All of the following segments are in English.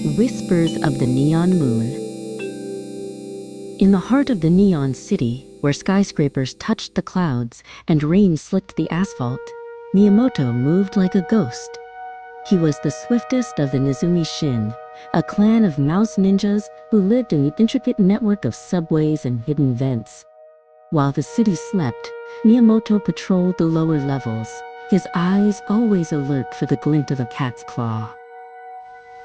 Whispers of the Neon Moon. In the heart of the neon city, where skyscrapers touched the clouds and rain slicked the asphalt, Miyamoto moved like a ghost. He was the swiftest of the Nezumi Shin, a clan of mouse ninjas who lived in the intricate network of subways and hidden vents. While the city slept, Miyamoto patrolled the lower levels, his eyes always alert for the glint of a cat's claw.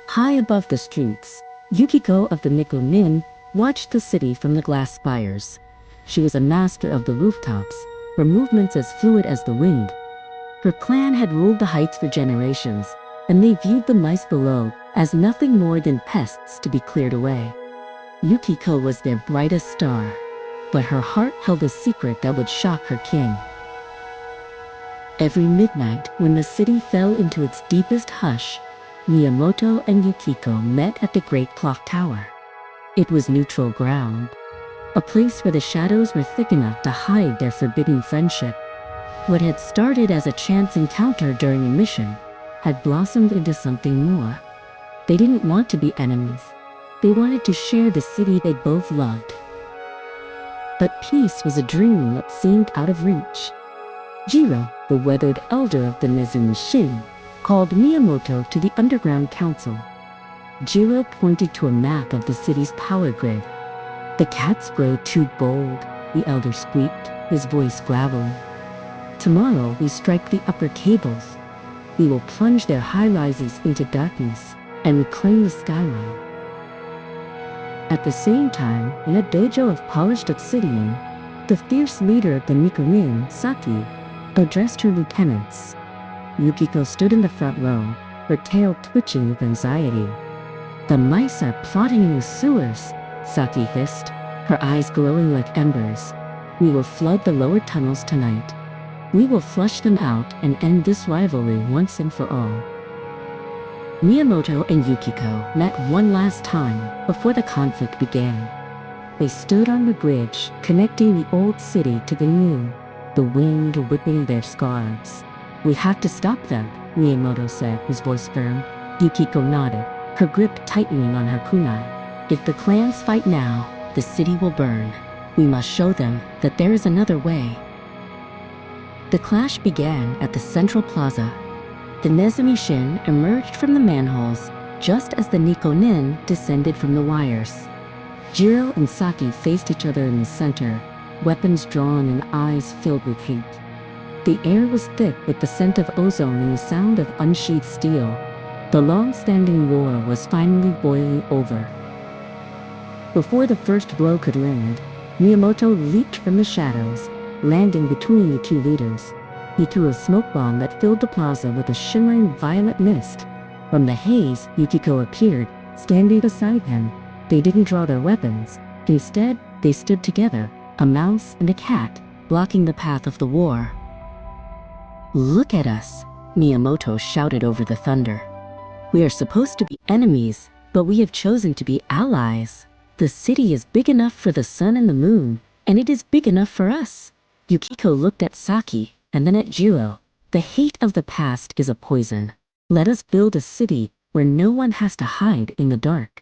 High above the streets, Yukiko of the Nikko Nin watched the city from the glass spires. She was a master of the rooftops, her movements as fluid as the wind. Her clan had ruled the heights for generations, and they viewed the mice below as nothing more than pests to be cleared away. Yukiko was their brightest star, but her heart held a secret that would shock her king. Every midnight, when the city fell into its deepest hush, Miyamoto and Yukiko met at the Great Clock Tower. It was neutral ground, a place where the shadows were thick enough to hide their forbidden friendship. What had started as a chance encounter during a mission had blossomed into something more. They didn't want to be enemies. They wanted to share the city they both loved. But peace was a dream that seemed out of reach. Jiro, the weathered elder of the Nezumi Shin, called Miyamoto to the underground council. Jiro pointed to a map of the city's power grid. "The cats grow too bold," the elder squeaked, his voice gravelly. "Tomorrow we strike the upper cables. We will plunge their high-rises into darkness and reclaim the skyline." At the same time, in a dojo of polished obsidian, the fierce leader of the Nikonin, Saki, addressed her lieutenants. Yukiko stood in the front row, her tail twitching with anxiety. "The mice are plotting in the sewers," Saki hissed, her eyes glowing like embers. "We will flood the lower tunnels tonight. We will flush them out and end this rivalry once and for all." Miyamoto and Yukiko met one last time before the conflict began. They stood on the bridge connecting the old city to the new, the wind whipping their scarves. "We have to stop them," Miyamoto said, his voice firm. Yukiko nodded, her grip tightening on her kunai. "If the clans fight now, the city will burn. We must show them that there is another way." The clash began at the central plaza. The Nezumi Shin emerged from the manholes just as the Nikko Nin descended from the wires. Jiro and Saki faced each other in the center, weapons drawn and eyes filled with hate. The air was thick with the scent of ozone and the sound of unsheathed steel. The long-standing war was finally boiling over. Before the first blow could land, Miyamoto leaped from the shadows, landing between the two leaders. He threw a smoke bomb that filled the plaza with a shimmering violet mist. From the haze, Yukiko appeared, standing beside him. They didn't draw their weapons. Instead, they stood together, a mouse and a cat, blocking the path of the war. "Look at us," Miyamoto shouted over the thunder. "We are supposed to be enemies, but we have chosen to be allies. The city is big enough for the sun and the moon, and it is big enough for us." Yukiko looked at Saki, and then at Jiro. "The hate of the past is a poison. Let us build a city where no one has to hide in the dark."